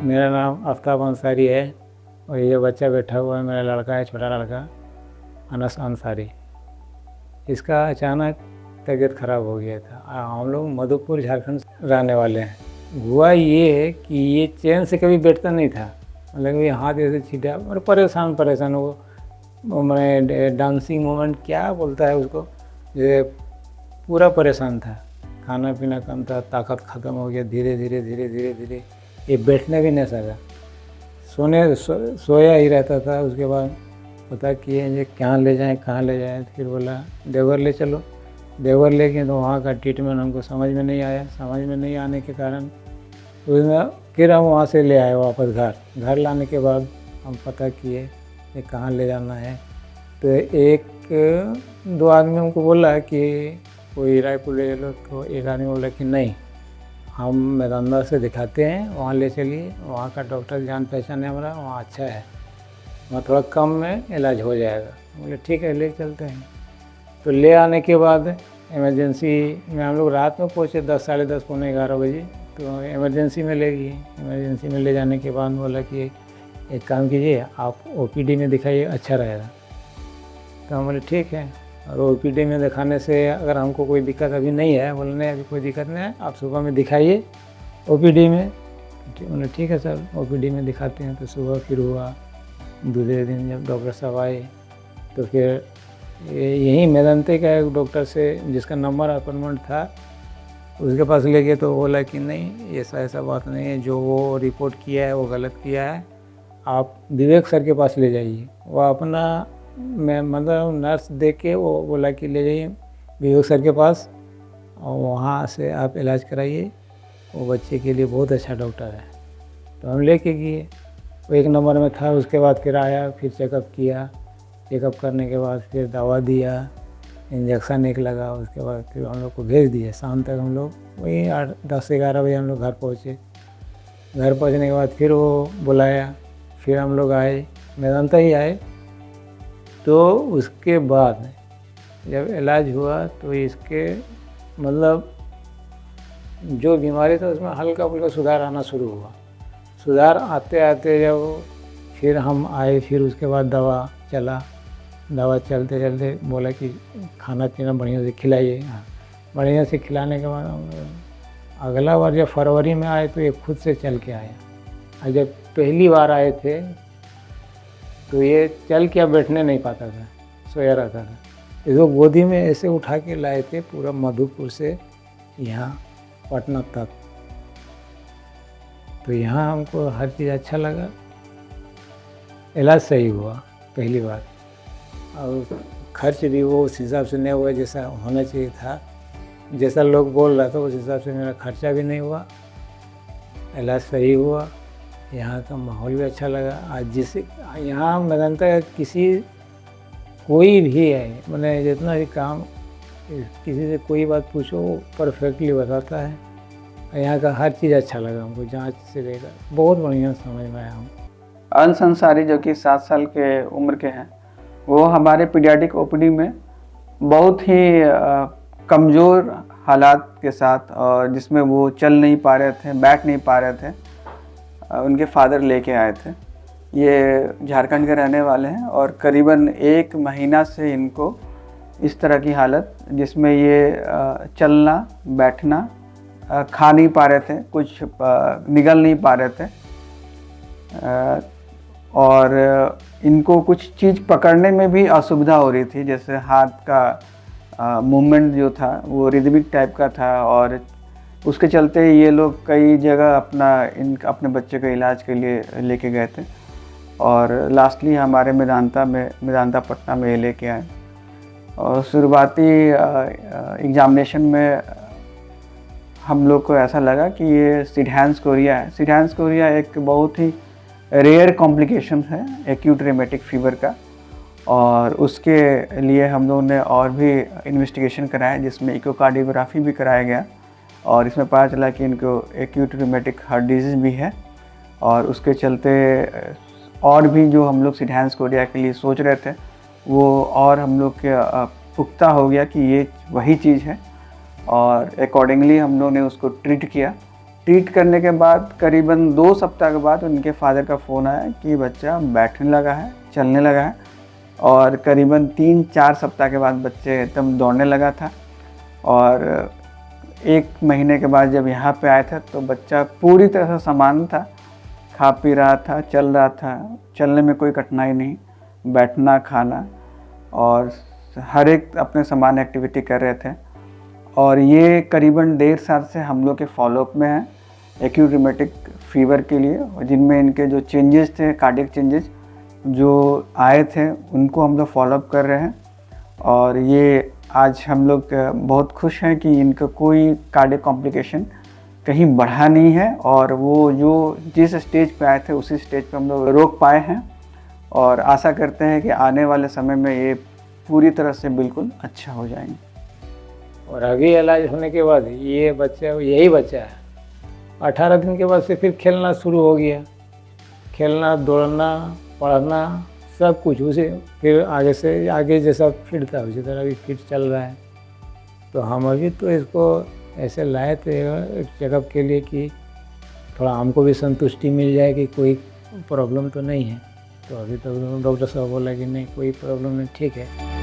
मेरा नाम आफ्ताब अंसारी है और ये बच्चा बैठा हुआ है मेरा लड़का है, छोटा लड़का अनस अंसारी। इसका अचानक तबीयत ख़राब हो गया था। हम लोग मधुपुर झारखंड से रहने वाले हैं। हुआ ये कि ये चैन से कभी बैठता नहीं था, मतलब ये हाथ ऐसे छीटा और परेशान वो मैंने डांसिंग मोमेंट क्या बोलता है उसको, ये पूरा परेशान था। खाना पीना कम था, ताकत ख़त्म हो गया। धीरे धीरे ये बैठने भी नहीं सका, सोया ही रहता था। उसके बाद पता किए ये कहाँ ले जाएं। फिर बोला देवघर ले चलो। देवघर ले गए तो वहाँ का ट्रीटमेंट हमको समझ में नहीं आया। समझ में नहीं आने के कारण उसमें फिर हम वहाँ से ले आए वापस घर लाने के बाद हम पता किए ये कहाँ ले जाना है। तो एक दो आदमी हमको बोला कि कोई रायपुर ले चलो, तो एक आदमी बोला कि नहीं, हम मेदंदा से दिखाते हैं, वहाँ ले चलिए, वहाँ का डॉक्टर जान पहचान है हमारा, वहाँ अच्छा है, वहाँ थोड़ा कम में इलाज हो जाएगा। बोले ठीक है ले चलते हैं। तो ले आने के बाद इमरजेंसी में हम लोग रात में पहुँचे 10 साढ़े 10 पौने 11 बजे। तो इमरजेंसी में ले गए। इमरजेंसी में ले जाने के बाद बोला कि एक काम कीजिए, आप OPD में दिखाइए, अच्छा रहेगा। तो हम बोले ठीक है। और OPD में दिखाने से अगर हमको कोई दिक्कत अभी नहीं है, बोले नहीं अभी कोई दिक्कत नहीं है, आप सुबह में दिखाइए OPD में। बोले ठीक है सर, OPD में दिखाते हैं। तो सुबह फिर हुआ, दूसरे दिन जब डॉक्टर साहब आए तो फिर यहीं मेदंते का एक डॉक्टर से जिसका नंबर अपॉइंटमेंट था उसके पास ले गए। तो बोला कि नहीं ऐसा बात नहीं है, जो वो रिपोर्ट किया है वो गलत किया है, आप विवेक सर के पास ले जाइए। वो अपना मतलब नर्स देख के वो बोला कि ले जाइए विवेक सर के पास और वहाँ से आप इलाज कराइए, वो बच्चे के लिए बहुत अच्छा डॉक्टर है। तो हम लेके गए, वो एक नंबर में था। उसके बाद फिर आया, फिर चेकअप किया। चेकअप करने के बाद फिर दवा दिया, इंजेक्शन एक लगा। उसके बाद फिर हम लोग को भेज दिया। शाम तक हम लोग वही 10-11 बजे हम लोग घर पहुँचे। घर पहुँचने के बाद फिर वो बुलाया, फिर हम लोग आए, मेदांता ही आए। तो उसके बाद जब इलाज हुआ तो इसके मतलब जो बीमारी था उसमें हल्का फुल्का सुधार आना शुरू हुआ। सुधार आते आते जब फिर हम आए, फिर उसके बाद दवा चला। दवा चलते चलते बोला कि खाना पीना बढ़िया से खिलाइए। बढ़िया से खिलाने के बाद अगला बार जब फरवरी में आए तो ये खुद से चल के आया। और जब पहली बार आए थे तो ये चल के बैठने नहीं पाता था, सोया रहता था। इसको गोदी में ऐसे उठा के लाए थे पूरा मधुपुर से यहाँ पटना तक। तो यहाँ हमको हर चीज़ अच्छा लगा, इलाज सही हुआ पहली बार। और खर्च भी वो उस हिसाब से नहीं हुआ जैसा होना चाहिए था, जैसा लोग बोल रहा था उस हिसाब से मेरा खर्चा भी नहीं हुआ, इलाज सही हुआ। यहाँ का माहौल भी अच्छा लगा। आज जिसे यहाँ मेदांता कोई भी है, मैंने जितना भी काम किसी से कोई बात पूछो वो परफेक्टली बताता है। यहाँ का हर चीज़ अच्छा लगा हमको, जांच से लेकर बहुत बढ़िया समझ में आया हम। अनस अंसारी जो कि 7 साल के उम्र के हैं, वो हमारे पीडियाट्रिक OPD में बहुत ही कमज़ोर हालात के साथ, और जिसमें वो चल नहीं पा रहे थे, बैठ नहीं पा रहे थे, उनके फादर लेके आए थे। ये झारखंड के रहने वाले हैं और करीबन 1 महीना से इनको इस तरह की हालत, जिसमें ये चलना बैठना खा नहीं पा रहे थे, कुछ निगल नहीं पा रहे थे, और इनको कुछ चीज़ पकड़ने में भी असुविधा हो रही थी। जैसे हाथ का मूवमेंट जो था वो रिदमिक टाइप का था, और उसके चलते ये लोग कई जगह अपने बच्चे का इलाज के लिए लेके गए थे, और लास्टली हमारे मेदांता पटना में ये लेके आए। और शुरुआती एग्जामिनेशन में हम लोग को ऐसा लगा कि ये सिडहांस कोरिया है। सिडहांस कोरिया एक बहुत ही रेयर कॉम्प्लिकेशन है एक्यूट रेमेटिक फीवर का, और उसके लिए हम लोगों ने और भी इन्वेस्टिगेशन कराया, जिसमें इकोकार्डियोग्राफी भी कराया गया, और इसमें पता चला कि इनको एक्यूट रेमेटिक हार्ट डिजीज़ भी है। और उसके चलते और भी जो हम लोग सिडहांस कोरिया के लिए सोच रहे थे वो और हम लोग के पुख्ता हो गया कि ये वही चीज़ है, और अकॉर्डिंगली हम लोग ने उसको ट्रीट किया। ट्रीट करने के बाद करीबन 2 सप्ताह के बाद उनके फादर का फ़ोन आया कि बच्चा बैठने लगा है, चलने लगा है, और करीबन 3-4 सप्ताह के बाद बच्चे एकदम दौड़ने लगा था। और 1 महीने के बाद जब यहाँ पे आया था तो बच्चा पूरी तरह से सामान्य था, खा पी रहा था, चल रहा था, चलने में कोई कठिनाई नहीं, बैठना, खाना और हर एक अपने सामान्य एक्टिविटी कर रहे थे। और ये करीबन 1.5 साल से हम लोग के फॉलोअप में है एक्यूट रूमेटिक फीवर के लिए, जिनमें इनके जो चेंजेस थे, कार्डियक चेंजेस जो आए थे, उनको हम लोग फॉलोअप कर रहे हैं। और ये आज हम लोग बहुत खुश हैं कि इनका कोई कार्डियक कॉम्प्लिकेशन कहीं बढ़ा नहीं है, और वो जो जिस स्टेज पे आए थे उसी स्टेज पे हम लोग रोक पाए हैं। और आशा करते हैं कि आने वाले समय में ये पूरी तरह से बिल्कुल अच्छा हो जाएंगे। और आगे इलाज होने के बाद ये बच्चा यही बच्चा है 18 दिन के बाद से फिर खेलना शुरू हो गया, खेलना, दौड़ना, पढ़ना, सब कुछ उसे फिर आगे से आगे जैसा फिट था उसी तरह भी फिट चल रहा है। तो हम अभी तो इसको ऐसे लाए थे चेकअप के लिए कि थोड़ा हमको भी संतुष्टि मिल जाए कि कोई प्रॉब्लम तो नहीं है। तो अभी तो डॉक्टर साहब बोला कि नहीं, कोई प्रॉब्लम नहीं, ठीक है।